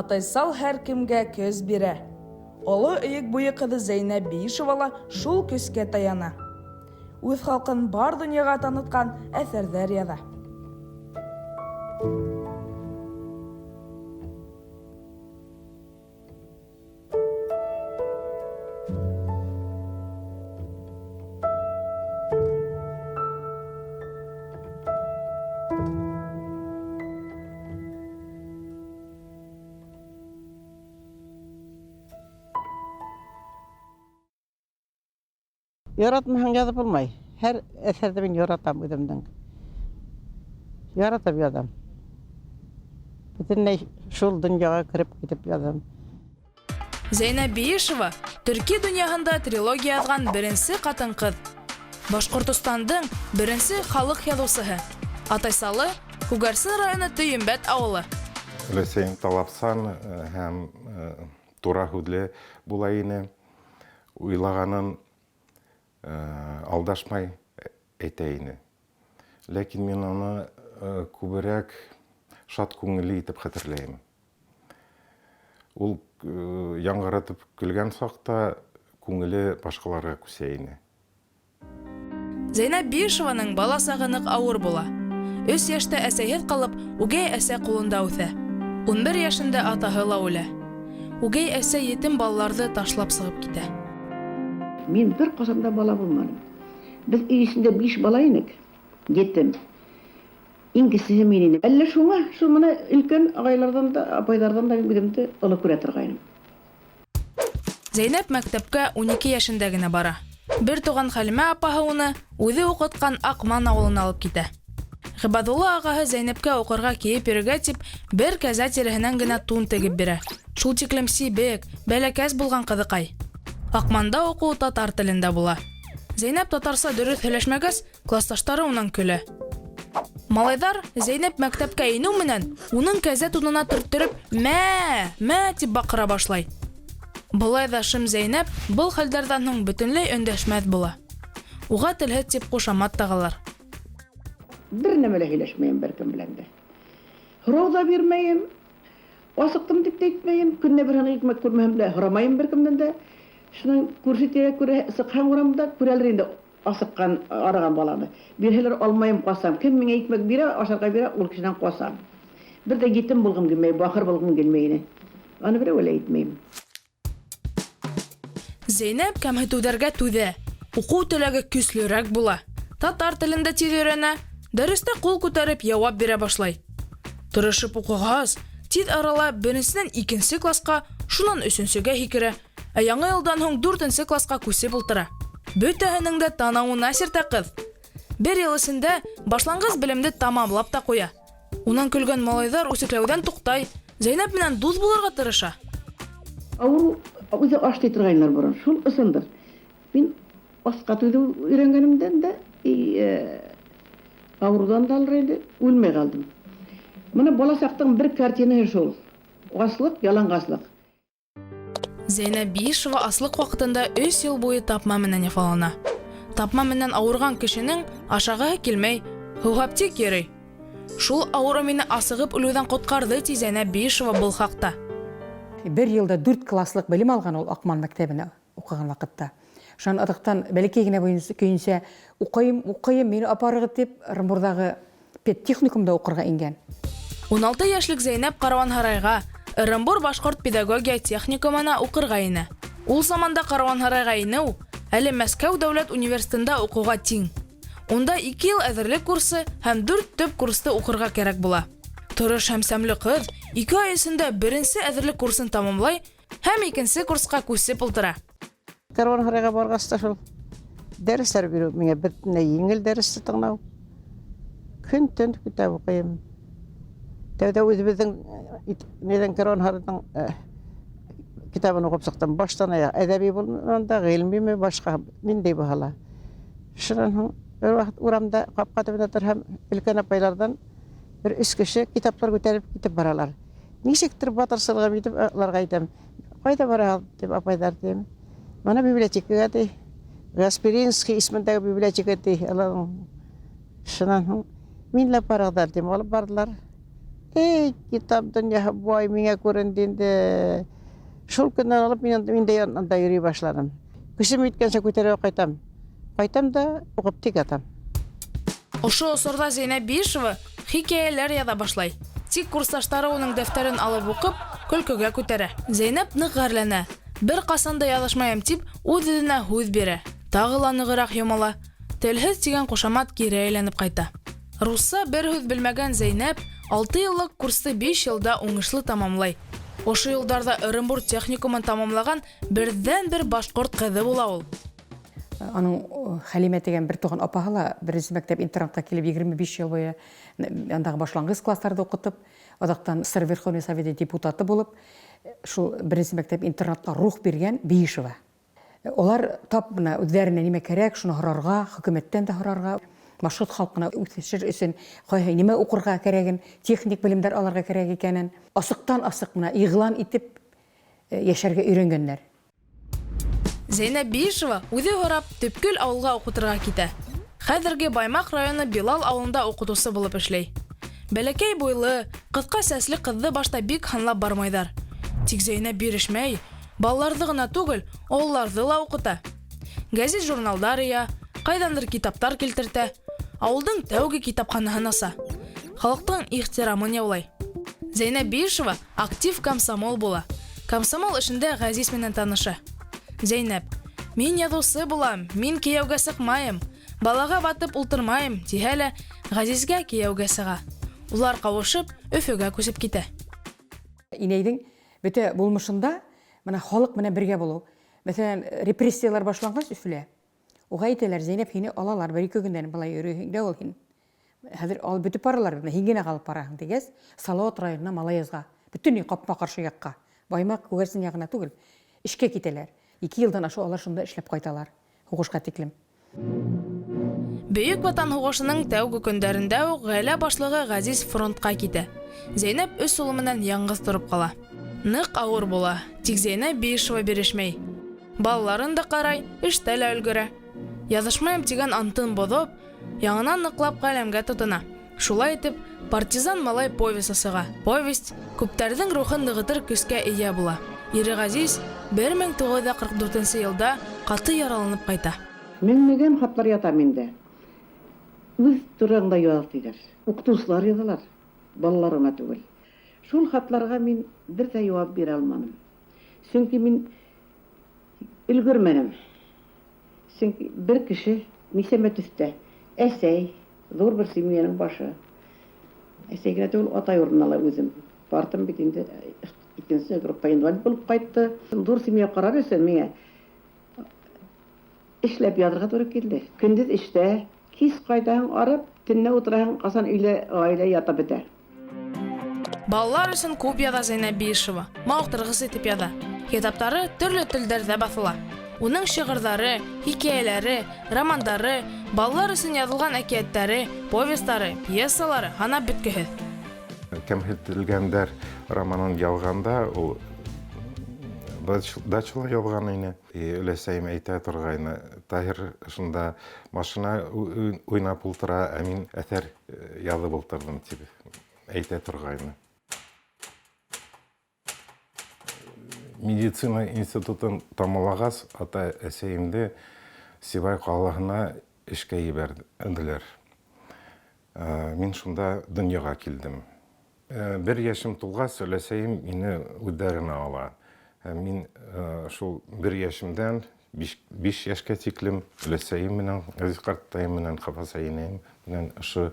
Атайсал һәр кемгә көз бирә. Олы өйек буйы кызы Зәйнәп Биишева ла шул көскә таяна. Үз халкын бар дөньяга таныткан әсәрҙәр яза. Yaratmahan yazıp olmay. Her eserde ben yaratam özümden. Yaratып yazam. Bütünley şol dünyaga kirip gidip yazam. Зәйнәп Биишева төрки дөньяһында трилогия язган беренче катын кыз. Башкортостандың беренче халык язучысы. Атайсалы Күгәрсен районы Төйөнбәт авылы. Лесен талапсан һәм тура хүдле булайны уйлаганын алдашмай әйтәйне. Ләкин мин аны күбрәк шат күңелле итеп хәтерләйм. Ул яңгыратып көлгән сакта күңеле башкаларга күсәйне. Зәйнәп Биишеваның баласагы нык авыр була. 3 яшьтә әсәһез калып, үгәй әсә кулында үсә. 11 яшендә атаһы ла үлә. Үгәй әсә етем балаларны ташлап сыгып китә. Мин бер кашанда бала булмадым. Без үй ичендә 5 бала идек. Жетем. Иңгесе мен идем. Әллә шуңа, шу менә өлкән агайлардан да, апайлардан да үземне олы күрә торгайным. Зәйнәп мәктәпкә 12 яшендә генә бара. Бер туган Хәлимә апаһы уны үзе укыткан Акман авылына алып китә. Гыйбадулла агаһы Зәйнәпкә укырга киеп йөрергә дип бер кәзә тирәһеннән генә тун тегеп бирә. Шул тиклем сибек, бәләкәс булган кызыкай. Акманда уку татар телендә була. Зәйнәп татарса дөрес һөйләшмәгәс, классташтары унан көлә. Малайдар Зәйнәп мәктәпкә инү менән уның кәзә тунына төрттереп «мә» дип бакыра башлай. Булай да шым Зәйнәп был хәлдәрдән һуң бөтенләй өндәшмәс була. Уга телһез дип кушамат тагылар. Бер нәмә лә һөйләшмәйем беркем белән дә. Һорау да бирмәйем. Асыктым дип әйтмәйем. Көнне бер һаны икмәк күрмәһәм дә һорамайым беркемдән дә. Шуның күрсәтә күрә сыккан урамда күрәлер инде асыккан араган баланы. Бирһәләр алмаем касам. Кем миңа икмәк бирә, ашарга бирә, ул кешедән касам. Бер дә етем булгым килмәй, бахыр булгым килмәй. Аны бер вәлә әйтмәйм. Зәйнәп кәмһетүләргә түҙә. Уку теләге көслөрәк була. Татар телендә тиз өйрәнә. Дәрестә кул күтәреп яуап бирә башлай. Тырышып укыгас, тиз арала 1-нән 2 класска, шуннан 3-гә һикерә. Ә яңа елдан һуң 4 класска күсеп ултыра. Бөтәһенең дә танауына сиртә кыз. Бер ел эчендә башлангыч белемде тамамлап та куя. Унан көлгән малайдар үсекләүдән туктый, Зәйнәп менән дуз булырга тырыша. Авыру үзе ашты торганнар бурын. Шул ысындыр. Мин аска туйды өйрәнгәнемдән дә авырудан да алыр үлмәй калдым. Менә баласактың бер картинаһы шул. Аслык, ялангаслык. Зәйнәп Биишева аслык вакытында 3 ел буе тапма менән яфалана. Тапма менән авырган кешенең ашагыһы килмәй, һугап-тик йөрөй. Шул авыру мине асыгып үлүдән коткарды ди Зәйнәп Биишева был хакта. Бер елда 4 класслык белем алган ул Акман мәктәбенә укыган вакытта. Шуның адыктан бәләкәй генә көенсә укыйм мине апарыгы дип Ырымбурдагы педтехникумда укырга ингән. 16 яшьлек Зәйнәп Карванһарайга, Ырымбур башкорт педагогия техникумына укырга ине. Ул заманда Карванһарайга инеү әле Мәскәү дәүләт университетында укуга тиң. Онда 2 ел әзерлек курсы һәм 4 төп курсты укырга кирәк була. Тырыш һәм сәмле кыз 2 ай эчендә беренче әзерлек курсын тамамлай һәм икенче курска күсеп ултыра. Карванһарайга баргаста шул дәресләр бирү миңа бөтенләй еңел дәресте тыңлау. Көн-төн китап укыйм. Тәүдә үзебезнең недән Карванһарайның китабын укып сыктым. Баштан аяк әдәби булганда, гыйльмиме башка ниндәй баһала. Шуннан һуң бер вакыт урамда капка төбендә тор һәм өлкән апайлардан бер 3 кеше китаплар күтәреп китеп баралар. Ничектер батырсылыгы итеп аларга әйтәм. Кайда барасың дип апайлар дим. Mana bibliotекага ди. Гаспиринский исемендәге библиотека ди. Шуннан мин лә баралар дим, алып бардылар. Китап дөньяһы бай миңа күренде инде. Шул көннән алып мин дә янында йөри башладым. Көчем иткәнчә күтәреп кайтам. Кайтам да укып тик ятам. Ошо осорда Зәйнәп Биишева хикәяләр яза башлай. Тик курсташтары уның дәфтәрен алып укып, көлкөгә күтәрә. Зәйнәп нык гарләнә. Бер касан да язышмаям дип, үз-үзенә һүз бирә. Тагы ла ныгырак йомала. Телһез дигән кушамат кире әйләнеп кайта. Русса бер һүз белмәгән Зәйнәп 6 еллык курсты 5 елда уңышлы тамамлай. Ошо елдарда Оренбург техникумын тамамлаган бердән-бер башкорт кызы була ул. Аның Хәлимә дигән бер туган апаһы ла беренче мәктәп интернатка килеп 25 ел буе андагы башлангыч классларда укытып, адактан СССР Верховный Советы депутаты булып, шул беренче мәктәп интернатка рух биргән Биишева. Олар тап бына үзләренә нимә кирәк, шуны һорарга, хөкүмәттән дә һорарга, башкорт халкына үсешер өчен кайһы нимә укырга кирәген, техник белемдәр алырга кирәк икәнен асыктан-асык мына игълан итеп яшәргә өйрәнгәннәр. Зәйнәп Биишева үзе һорап Төпкөл авылга укытырга китә. Хәзерге Баймак районы Билал авылында укытучы булып эшләй. Бәләкәй буйлы, кыска сәсле кызны башта бик ханлап бармайдар. Тик Зәйнәп бирешмәй, балаларны гына түгел, авылларны ла укыта. Гәзит журналдар я, кайдандыр китаптар килтертә. Авылдың тәүге китапханаһын аса. Халыктың ихтирамын яулай. Зәйнәп Биишева актив комсомол була. Комсомол эшендә Газиз менән таныша. Зәйнәп, мин язучы булам, мин кияүгә сыкмайым, балага батып ултырмайым, диһәлә, Газизгә кияүгә сыга. Улар кавышып, Өфөгә күсеп китә. Инәйдең бөтә булмышында менә халык менә бергә булу. Мәсәлән, репрессиялар башлангач Өфлә. Уга әйтәләр, Зәйнәп, һине алалар, бер-ике көндән былай йөрүеңдә ул һин. Хәзер алып бөтеп баралар, һин генә калып бараһың дигәс, Салават районына Малаязга, бөтенләй капма-каршы якка, Баймак күгәрсен ягына түгел, эшкә китәләр. 2 елдан ашу алар шунда эшләп кайталар. Хугышка тиклем. Бөек Ватан һугышының тәүге көндәрендә үк гаилә башлыгы Газиз фронтка китә. Зәйнәп үз улы менән яңгыз торып кала. Нык авыр була, тик Зәйнәп Биишева бирешмәй. Балаларын да карай, эштә лә өлгерә. Язышмаем дигән антын боҙоп, яңынан ныклап каләмгә тотына. Шулай итеп, партизан малай повесть сыга. Повесть күптәрҙең рухын ныгытыр көскә ия була. Ире Газиз 1944 елда каты яраланып кайта. Меңнәгән хатлар ята миндә. Үз турында язып диләр. Укытучылар язалар, балаларына түгел. Шул хатларга мин бер дә җавап бирә алмадым. Чөнки мин өлгермәдем. Чөнки бер кеше нисәмә төстә, әсәй, зур бер семьяның башы. Әсәйгә түгел, атай урынына үзем. Бардым бит инде икенче группа инвалид булып кайтты. Зур семья карар өсөн миңа эшләп язырга туры килде. Көндез эштә, кис кайдан арып, төнне утыраһың, касан өйлә гаилә ята бетә. Балалар өсөн күп яза Зәйнәп Биишева. Мактыргыс итеп яза. Китаптары төрле телдәрдә басыла. Уның шигырьләре, хикәяләре, романдары, балалар өсөн язылган әкиятләре, повестьлары, пьесалары һанап беткеһез. Кәмһетелгәндәр романын ялганда, ул дачылы ялган ине. Өләсәйем әйтә торгайны. Таһир шунда машина уйнап ултыра, ә мин әҫәр яҙып ултырдым тип әйтә торгайны. Медицина институтын тамамлагас, ата-әсәйемде Сибай ҡалаһына эшкә ебәрделәр. Мин шунда донъяға килдем. 1 яшым тулғас, өләсәйем мине үҙҙәренә ала. Мин шул 1 яшымдан 5 яшкә тиклем өләсәйем менән, Газиз ҡартайым менән, Хафасайым менән ошо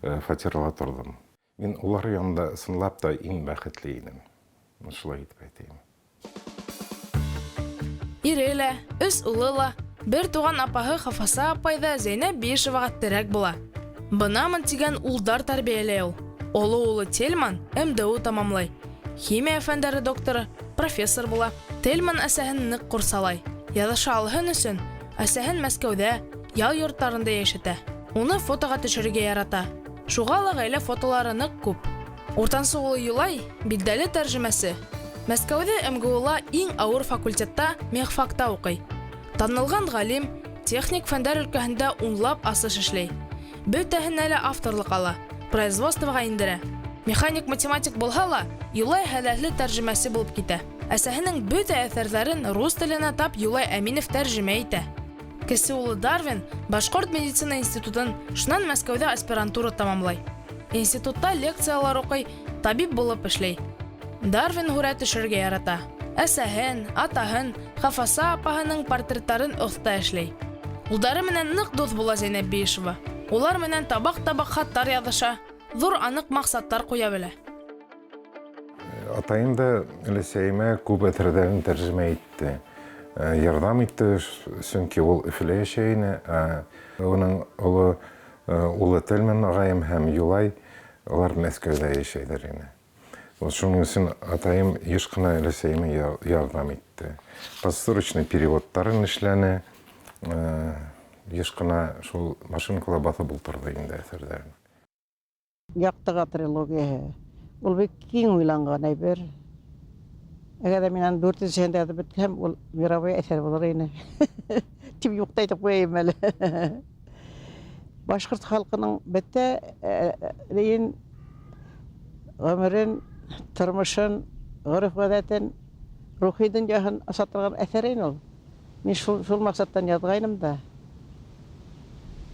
фатирла тордом. Мин улар янында ысынлап та иң бәхетле идем. Шулай итеп әйтәйем. Ире лә, өс улы ла, бер туган апаһы Хафаса апай да Зәйнәп Биишевага терәк була. Бынамын тигән улдар тәрбияләй ул. Олы улы Тельман МДУ тамамлай. Химия фәндәре докторы, профессор була. Тельман әсәһен нык ҡурсалай. Яҙыша алһын өсөн, әсәһен Мәскәүҙә, ял йорттарында йәшәтә. Уны фотоға төшөргә ярата. Шуға ла ғаилә фотолары нык күп. Уртансы улы Юлай, билдәле тәржемәсе. Мәскәүҙә МГУ-ла иң ауыр факультетта мехфакта уҡый. Танылған ғалим, техник фәндәр өлкәһендә унлап асыш эшләй. Бөтәһенә лә авторлыҡ ала, производствоға индерә. Механик-математик булһа ла, Юлай хәләтле тәрҗемәсе булып китә. Әсәһенең бөтә әҫәрҙәрен рус теленә тап Юлай Әминов тәрҗемә итә. Кесе улы Дарвин Башҡорт медицина институтын, шунан Мәскәүҙә аспирантура тамамлай. Институтта лекциялар уҡый, табип булып эшләй. Дарвин һүрәт төшөргә ярата. Әсәһен, атаһын, Хафаса апаһының портреттарын оҫта эшләй. Улдары менән ныҡ дуҫ була Зәйнәп Биишева. Улар менән табаҡ-табаҡ хаттар яҙыша, ҙур аныҡ маҡсаттар ҡуя белә. Атайым да өләсәйемә күп әҫәрҙәрен тәржемә итте. Ярҙам итте, сөнки ул Өфөлә йәшәй ине. Уның улы Тельман ағайым һәм Юлай, улар Мәскәүҙә йәшәйҙәр ине. Шуның өсөн атайым йыш ҡына өләсәйемә ярҙам итте. Посылочный переводтарын эшләне. Йыш ҡына шул машинкала баҫып ултырҙы инде әҫәрҙәрен. Яҡтыға трилогияһы. Ул бик киң уйланған әйбер. Әгәр минән 400-нче яҙып бөтһәм, ул мировой әҫәр булыр ине. Тип юҡта итеп ҡуяйым әле. Башҡорт халҡының бөтә ғөмөрөн, тормошон, ғөрөф-ғәҙәтен, рухи донъяһын асатырған әҫәр ине ул. Мин шул маҡсаттан яҙғайным да.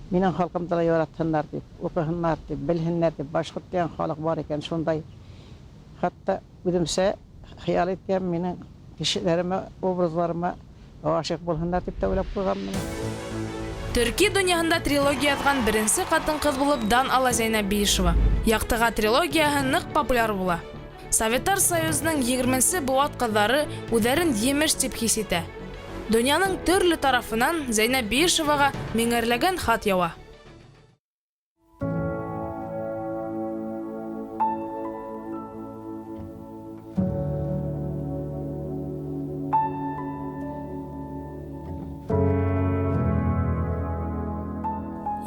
Минең халҡымды ла яратһындар дип, уҡыһындар дип, белһеннәр дип, башҡорт дигән халыҡ бар икән шундай. Хатта үҙемсә хыял иткән минең кешеләремә, образларыма ғашиҡ булһындар дип тә уйлап ҡуйғанмын. Төрки донъяһында трилогия яҙған беренсе ҡатын-ҡыҙ булып дан ала Зәйнәп Биишева. Яҡтыға трилогияһы ныҡ популяр була. Советтар Союзының 20-нсе быуат ҡыҙҙары үҙҙәрен емеш тип хис итә. Донъяның төрлө тарафынан Зәйнәп Биишеваға меңәрләгән хат яуа.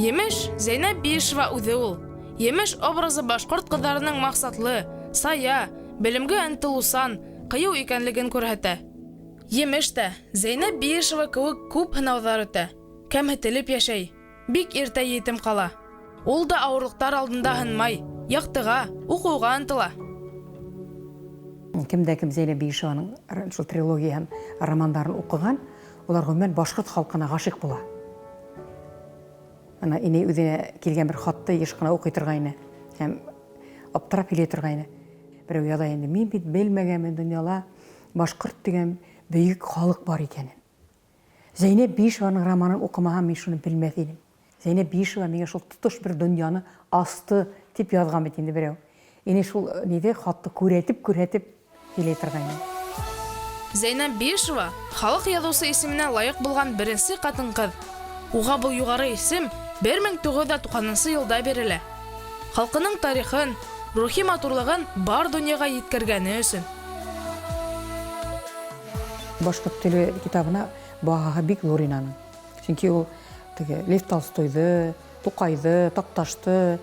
Емеш Зәйнәп Биишева үҙе ул. Емеш образы башҡорт ҡыҙҙарының маҡсатлы, сая, белемгә ынтылыусан, ҡыйыу икәнлеген күрһәтә. Емеш тә Зәйнәп Биишева кеүек күп һынауҙар үтә, кәмһетелеп йәшәй, бик иртә етем ҡала. Ул да ауырлыҡтар алдында һынмай, яҡтыға, уҡыуға ынтыла. Кемдә-кем Зәйнәп Биишеваның шул трилогияһын, романдарын уҡыған, улар ғөмүмән башҡорт халҡына ғашиҡ була. Ана инәй үҙенә килгән бер хатты йыш ҡына уҡый торғайны, һәм аптырап һөйләй торғайны. Берәү яҙа инде, мин бит белмәгәнмен донъяла башҡорт дигән бөйөк халыҡ бар икәнен. Зәйнәп Биишеваның романын уҡымаһам, мин шуны белмәҫ инем. Зәйнәп Биишева миңә шул тотош бер донъяны асты тип яҙған бит инде берәү. Инде шул хатты күрәтеп һөйләй торғайны. Зәйнәп Биишева халыҡ яҙыусы исеменә лайыҡ булған беренсе ҡатын-ҡыҙ. Уға был юғары исем 1990 йылда бирелә. Халҡының тарихын, рухи матурлығын бар донъяға еткергәне өсөн. Башҡорт теле китабына бағаһы бик ҙур инаның. Сөнки ул Лев Толстойҙы, Туҡайҙы, Таҡташты,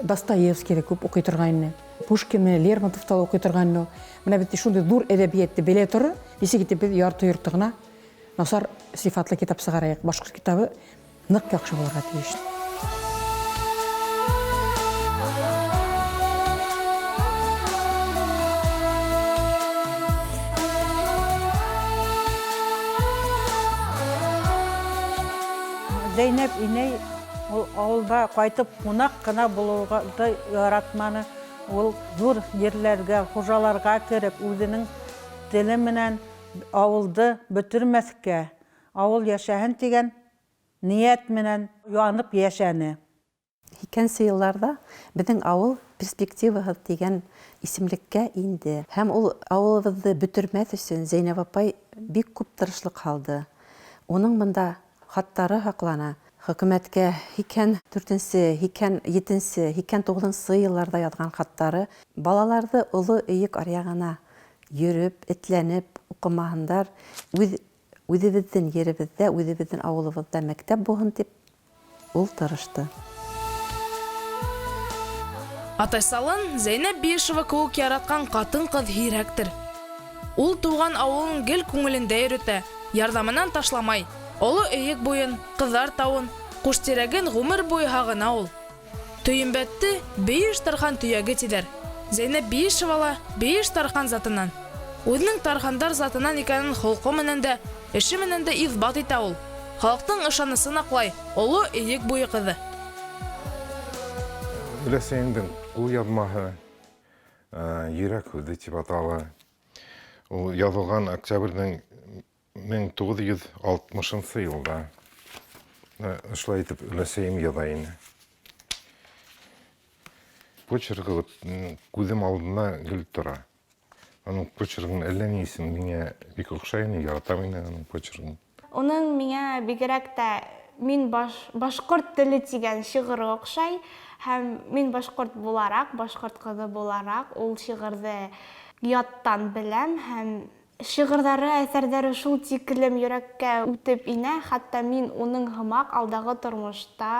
Достоевскийҙы күп уҡый торғайны. Пушкинны, Лермонтовты ла уҡый торғайны. Менә бит шундай ҙур әҙәбиәтте белә торор, нисек итеп беҙ ярты йорто насар сифатлы китап сығарайыҡ. Башҡорт китабы ныҡ яҡшы булырға тейеш. Зәйнәп инәй ауылға ҡайтып ҡунаҡ ҡына булыуҙы яратманы. Ул ҙур ерләргә, хужаларға кереп, үҙенең теле менән ауылды бөтөрмәҫкә, ауыл йәшәһен тигән ниәт менән янып йәшәне. 2000 йылларда беҙҙең ауыл перспективаһыҙ тигән исемлеккә инде. Һәм ул ауылыбыҙҙы бөтөрмәҫ өсөн Зәйнәп апай бик күп тырышлыҡ һалды. Уның бында хаттары һаҡлана. Хөкүмәткә 2004-нсе, 2007-нсе, 2009-нсы йылларда яҙған хаттары балаларҙы оло өйөк аръяғына йөрөп, этләнеп, уҡымаһындар, үҙебеҙҙең еребеҙҙә, үҙебеҙҙең ауылыбыҙҙа мәктәп булһын тип ул тырышты. Атайсалын Зәйнәп Биишева кеүек яратҡан ҡатын-ҡыҙ һирәктер. Ул тыуған ауылын гел күңелендә йөрөтә, ярҙамынан ташламай. Оло өйөк буйын, ҡыҙҙар тауын, ҡуш тирәген ғүмер буйы һағына ул. Төйөнбәтте Бейеш Тархан төйәге тидер. Зәйнәп Бейешева ла Бейеш Тархан затынан. Үзенең Тархандар затынан икәнен холкы менән дә, эше менән дә исбат итә ул. Халыктың ышанысын аклай, олы иек буе кызы. Өләсәйемдең ул язмаһы Йөрәк һүҙе тип атала. Ул язылған октябрьнең 1960 елда. Шулай итеп өләсәйем яза ине. Почеркы күҙем алдына килеп тора. Аның почергын әллә ни исем миңә бик оҡшай ине, яратам ине аның почергын. Уның миңә бигерәк тә мин башҡорт теле тигән шиғыры оҡшай. Һәм мин башҡорт булараҡ, башҡорт ҡыҙы булараҡ, ул шиғырҙы яттан беләм. Һәм шиғырҙары, әҫәрҙәре шул тиклем йөрәккә үтеп инә. Хатта мин уның һымаҡ алдағы тормошта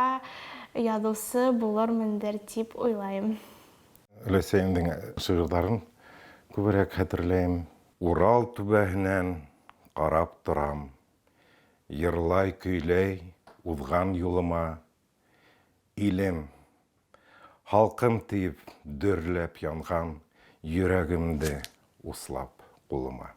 яҙыусы булырмындыр тип уйлайым. Өләсәйемдең шиғырҙарын күберәк хәтерләйем. Урал түбәһенән ҡарап торам. Йырлай көйләй уҙған юлыма. Илем, халҡым тиеп дөрләп янған йөрәгемде услап ҡулыма.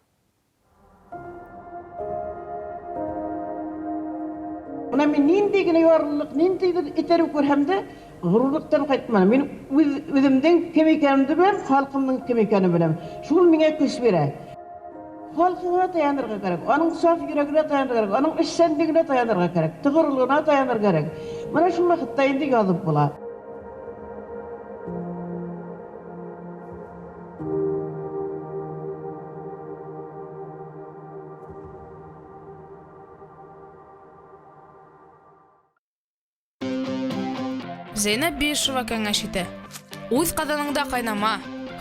Бына мин ниндәй генә ярлыҡ, ниндәй итәрү күрһәм дә, ғорурлыҡтан ҡайтманым. Мин үҙемдең кем икәнемде беләм, халҡымдың кем икәнен беләм. Шул миңә көс бирә. Халҡыңа таянырға кәрәк, аның саф йөрәгенә таянырға кәрәк, аның эшсәнлегенә таянырға кәрәк, тоғролоғына таянырға кәрәк. Менә шул ваҡытта инде яҙып була. Зәйнәп Бейешева кәңәш итә. Үҙ ҡаҙаныңда ҡайнама,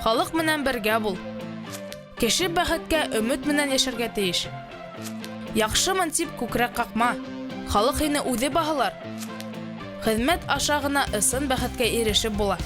халыҡ менән бергә бул. Кеше бәхеткә өмөт менән йәшәргә тейеш. Яҡшымын тип күкрәк ҡаҡма, халыҡ һине үҙе баһалар. Хеҙмәт аша ғына ысын бәхеткә ирешеп була.